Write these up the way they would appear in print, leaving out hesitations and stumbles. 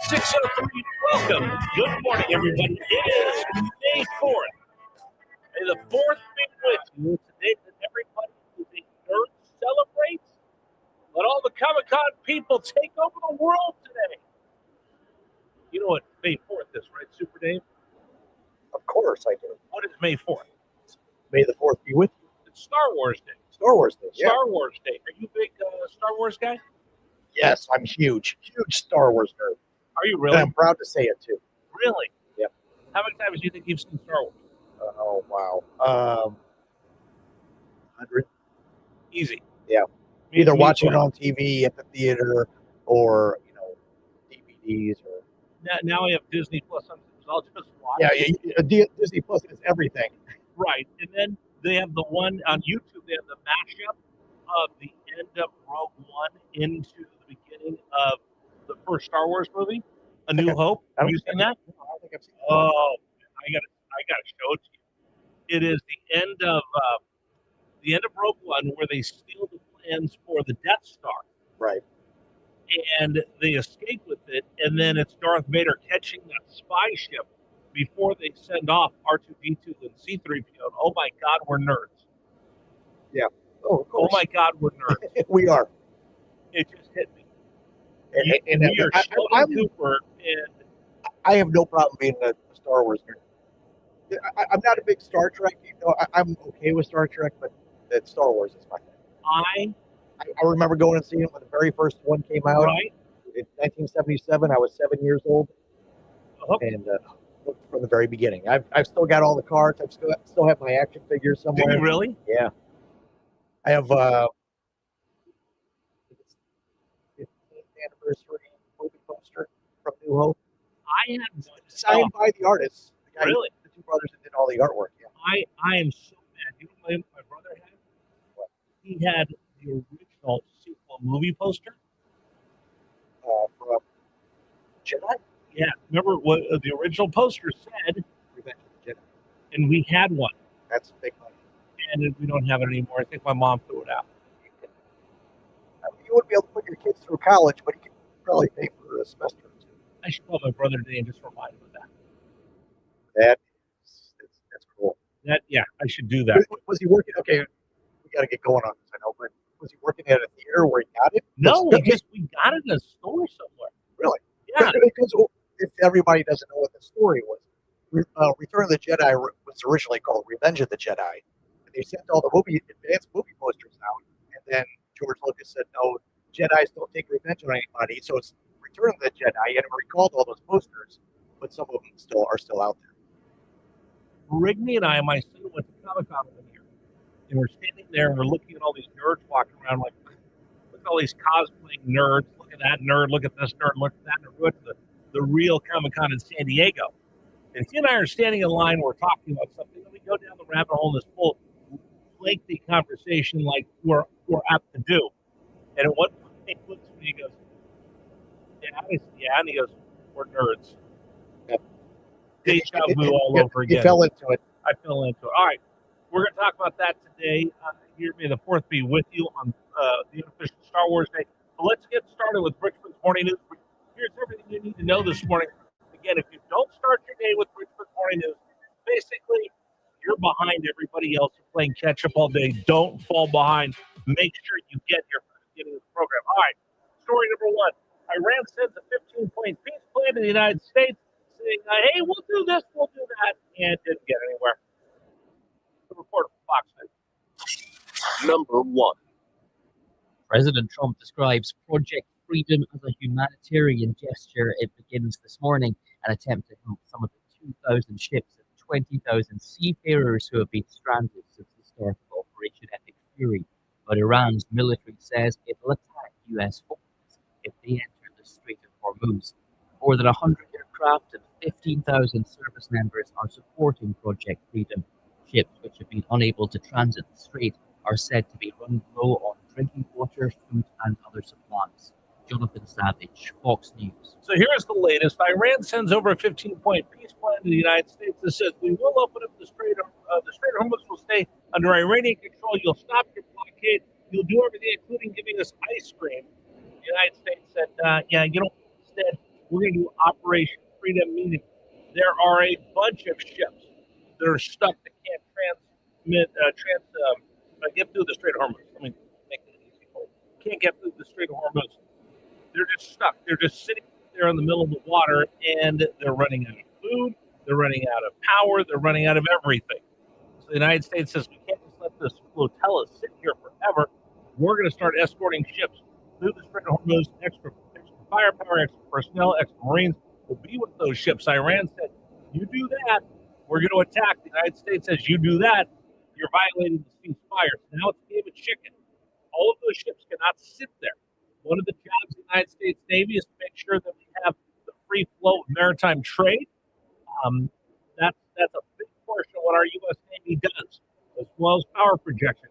6:03. Welcome. Good morning, everybody. It is May 4th. May the 4th be with you. It's a day that everybody who's a nerd celebrates. Let all the Comic-Con people take over the world today. You know what May 4th is, right, Super Dave? Of course I do. What is May 4th? May the 4th be with you. It's Star Wars Day. Star Wars Day, yeah. Star Wars Day. Are you a big Star Wars guy? Yes, I'm huge Star Wars nerd. Are you And really? I'm proud to say it, too. Really? Yep. How many times do you think you've seen Star Wars? Oh, wow. 100. Easy. Yeah. Me- Either me watching too. it on TV at the theater or, DVDs. Or Now I have Disney Plus, so I'll just watch. Yeah, Disney Plus is everything. Right. And then they have the one on YouTube, they have the mashup of the end of Rogue One into the beginning of the first Star Wars movie, A New Hope. Have you seen that? I don't think I've seen that. Oh, I gotta show it to you. It is the end of Rogue One where they steal the plans for the Death Star. Right. And they escape with it, and then it's Darth Vader catching that spy ship before they send off R2-D2 and C-3PO. Oh my God, we're nerds. Oh, of Oh course. my God, we're nerds. We are. It just hit me. And We are I'm- Sheldon Cooper, and I have no problem being a Star Wars nerd. I'm not a big Star Trek. I'm okay with Star Trek, but Star Wars is my thing. I I remember going and seeing it when the very first one came out right. in 1977. I was 7 years old, Oh, and from the very beginning, I've still got all the cards. I've still have my action figures do somewhere. you really? Yeah, I have 15th anniversary movie poster from New Hope, I had signed by the artists. The guy, Really? the two brothers that did all the artwork. Yeah. I am so mad. You know what my brother had? What? He had the original sequel movie poster. From Jedi. Yeah, remember what the original poster said, Revenge of the Jedi. and we had one, That's big money. and we don't have it anymore. I think my mom threw it out. You wouldn't be able to put your kids through college, but you could probably pay for a semester or two. I should call my brother today and just remind him of that. That's cool. Yeah, I should do that. Was he working? Okay, we got to get going on this. I know, but was he working at a theater where he got it? No, Because- we got it in a store somewhere. Really? Yeah. Because if everybody doesn't know what the story was, Return of the Jedi was originally called Revenge of the Jedi. And they sent all the advanced movie posters out, and then George Lucas said, "No, Jedi's don't take revenge on anybody." So it's Return of the Jedi, and it recalled all those posters, but some of them are still out there. Rigney and I, my son, went to Comic-Con one year, and we're standing there and we're looking at all these nerds walking around, like, look at all these cosplaying nerds. Look at that nerd. Look at this nerd. Look at that nerd. We went to the real Comic-Con in San Diego, and he and I are standing in line. We're talking about something, and we go down the rabbit hole in this full lengthy conversation, like we're apt to do. And at one point, he looks at me, he goes, "Yeah," and he goes, "We're nerds." Yep. Deja vu all over again. You fell into it. I fell into it. All right, we're going to talk about that today. Here, may the 4th be with you on the unofficial Star Wars Day. But let's get started with Richmond's Morning News. Here's everything you need to know this morning. Again, if you don't start your day with Richmond's Morning News, basically you're behind everybody else. You're playing catch up all day. Don't fall behind. Make sure you get here from the beginning of the program. All right, story number 1. Iran sends a 15-point peace plan to the United States, saying, hey, we'll do this, we'll do that, and didn't get anywhere. The report from Fox News. Number 1. President Trump describes Project Freedom as a humanitarian gesture. It begins this morning, an attempt to help some of the 2,000 ships and 20,000 seafarers who have been stranded since the start of Operation Epic Fury. But Iran's military says it will attack U.S. forces if they enter the Strait of Hormuz. More than 100 aircraft and 15,000 service members are supporting Project Freedom. Ships which have been unable to transit the strait are said to be running low on drinking water, food, and other supplies. Jonathan Savage, Fox News. So here's the latest. Iran sends over a 15-point peace plan to the United States that says we will open up the Strait of Hormuz will stay under Iranian control. You'll stop your blockade. You'll do everything, including giving us ice cream. The United States said, instead, We're going to do Operation Freedom, meaning there are a bunch of ships that are stuck that can't get through the Strait of Hormuz. Let me make it easy for you. Can't get through the Strait of Hormuz. They're just stuck. They're just sitting there in the middle of the water, and they're running out of food. They're running out of power. They're running out of everything. So the United States says, we can't just let this flotilla sit here forever. We're going to start escorting ships through the Strait of Hormuz. Extra firepower, extra personnel, extra Marines will be with those ships. Iran said, you do that, we're going to attack. The United States says, you do that, you're violating the ceasefire. So now it's a game of chicken. All of those ships cannot sit there. One of the jobs of the United States Navy is to make sure that we have the free flow of maritime trade. That's a big portion of what our U.S. Navy does, as well as power projection.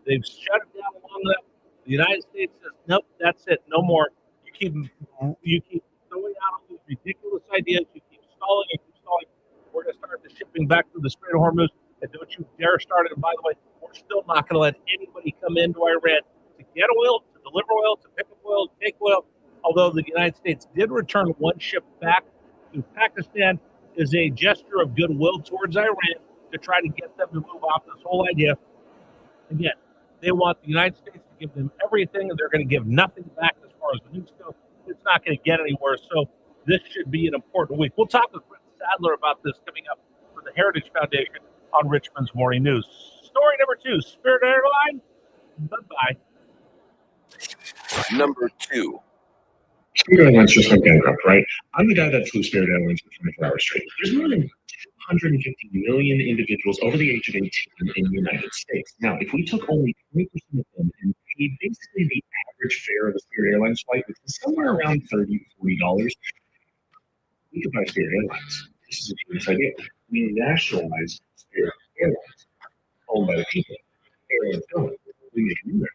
They've shut it down along that. The United States says, nope, that's it, no more. You keep throwing out all these ridiculous ideas. You keep stalling and keep stalling. We're going to start the shipping back through the Strait of Hormuz, and don't you dare start it. And by the way, we're still not going to let anybody come into Iran to get oil, to deliver oil, to pick up oil, to take oil. Although the United States did return one ship back to Pakistan as a gesture of goodwill towards Iran to try to get them to move off this whole idea. Again, they want the United States to give them everything, and they're going to give nothing back as far as the nukes go. It's not going to get anywhere, so this should be an important week. We'll talk with Brent Sadler about this coming up for the Heritage Foundation on Richmond's Morning News. Story number 2, Spirit Airlines. Bye-bye. Number 2. Spirit Airlines just went bankrupt, right? I'm the guy that flew Spirit Airlines for 24 hours straight. There's more than 250 million individuals over the age of 18 in the United States. Now, if we took only 20% of them and paid basically the average fare of a Spirit Airlines flight, which is somewhere around $30 to $40, we could buy Spirit Airlines. This is a genius idea. We nationalize Spirit Airlines, owned by the people. Airlines going. We make a new airline.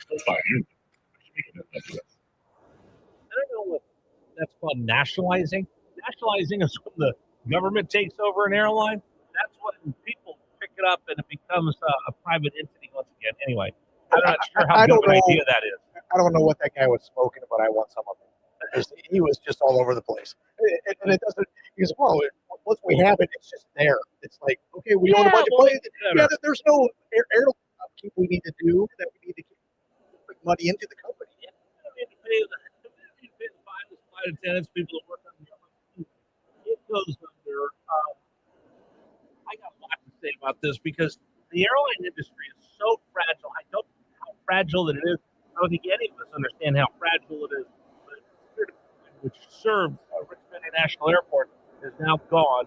Let's buy an airline. I don't know what that's called, nationalizing. Nationalizing is when the government takes over an airline. That's when people pick it up and it becomes a private entity once again. Anyway, I'm not sure how good of an idea that is. I don't know what that guy was smoking, but I want some of it. He was just all over the place. And it doesn't, because, well, once we have it, it's just there. It's like, okay, we own a bunch of planes. Yeah, there's no air upkeep we need to do, that we need to put money into the company. Yeah, we need to pay the pilots, flight attendants, people that work on the airline. It goes under. I got a lot to say about this because the airline industry is so fragile. I don't know how fragile it is. I don't think any of us understand how fragile it is. But Spirit, which served Richmond International Airport, is now gone.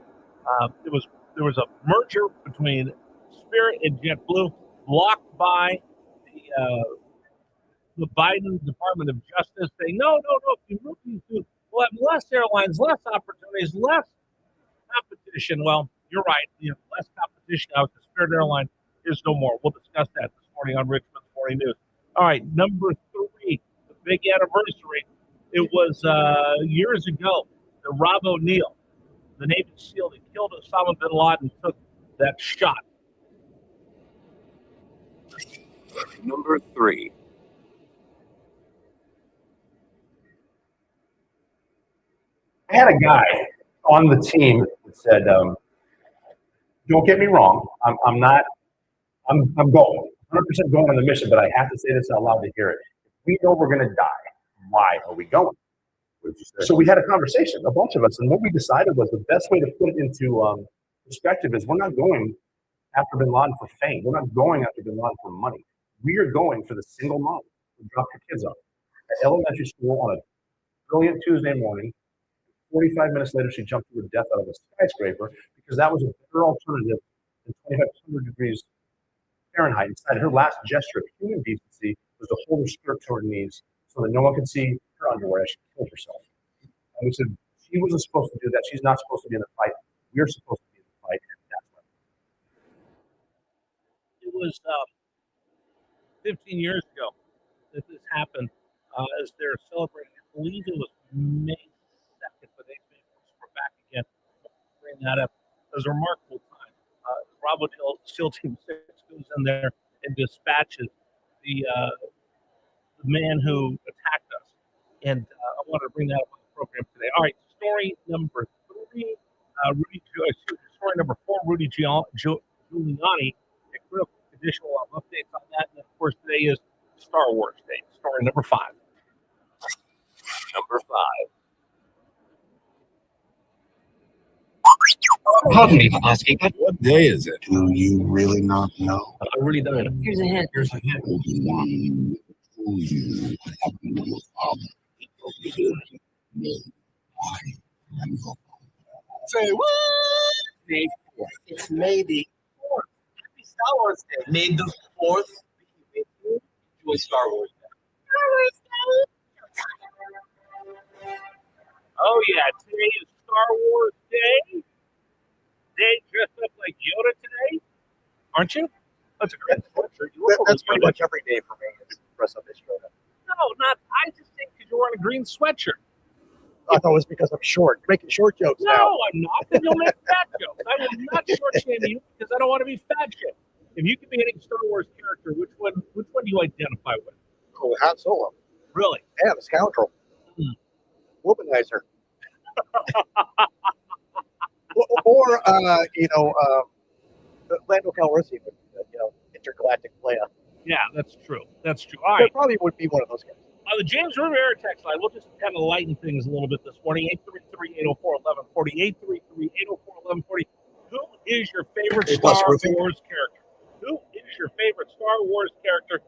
There was a merger between Spirit and JetBlue, blocked by the Biden Department of Justice, saying, no, if you move these two, we'll have less airlines, less opportunities, less competition. Well, you're right. Less competition out. The Spirit Airline is no more. We'll discuss that this morning on Richmond's Morning News. All right, number 3, the big anniversary. It was years ago that Rob O'Neill, the Navy SEAL that killed Osama bin Laden, took that shot. Number 3. I had a guy on the team that said, "Don't get me wrong, I'm going 100% going on the mission, but I have to say this out loud to hear it. If we know we're going to die, why are we going?" So we had a conversation, a bunch of us, and what we decided was the best way to put it into perspective is we're not going after bin Laden for fame. We're not going after bin Laden for money. We are going for the single mom who dropped her kids off at elementary school on a brilliant Tuesday morning. 45 minutes later, she jumped to her death out of a skyscraper because that was a better alternative than 2,500 degrees Fahrenheit. Instead, her last gesture of human decency was to hold her skirt to her knees so that no one could see her underwear as she killed herself. And we said, she wasn't supposed to do that. She's not supposed to be in the fight. We're supposed to be in the fight, and that's why. It was 15 years ago that this happened as they're celebrating. I believe it was May 2nd, but we're back again. Bring that up. It was a remarkable time. Rob O'Neill, SEAL Team 6, goes in there and dispatches the man who attacked us. And I wanted to bring that up on the program today. All right, story number 3. Story number 4. Rudy Giuliani. A critical additional updates on that. And of course, today is Star Wars Day. Story number 5. Number 5. Pardon me for asking, but What day is it? Do you really not know? I really don't. Here's a hint. Here's a hint. Obi-Wan told you what happened to your father. Say what? May 4th. It's May the 4th. Happy Star Wars Day. May the 4th be with you. Enjoy Star Wars Day. Oh, yeah, today is Star Wars Day. They dressed up like Yoda today, aren't you? That's a great sweatshirt. You look That's like pretty Yoda. much every day for me. Is dress up as Yoda. No, not. I just think because you're wearing a green sweatshirt. I thought it was because I'm short. You're making short jokes now. No, I'm not. Then you'll make fat jokes. I will not short-shame you because I don't want to be fat shamed. If you could be any Star Wars character, which one do you identify with? Oh, Han Solo. Really? Yeah, the scoundrel. Womanizer. or Lando Calrissian, intergalactic player. Yeah, that's true. That's true. All There right. probably would be one of those guys. On the James Rivera text line, we'll just kind of lighten things a little bit this morning. 833-804-1140. 833-804-1140. Who is your favorite A-plus Star roofing. Wars character? Who is your favorite Star Wars character?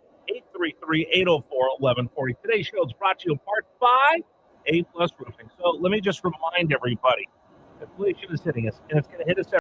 833-804-1140. Today's show is brought to you in part by A-plus roofing. So let me just remind everybody, inflation is hitting us, and it's going to hit us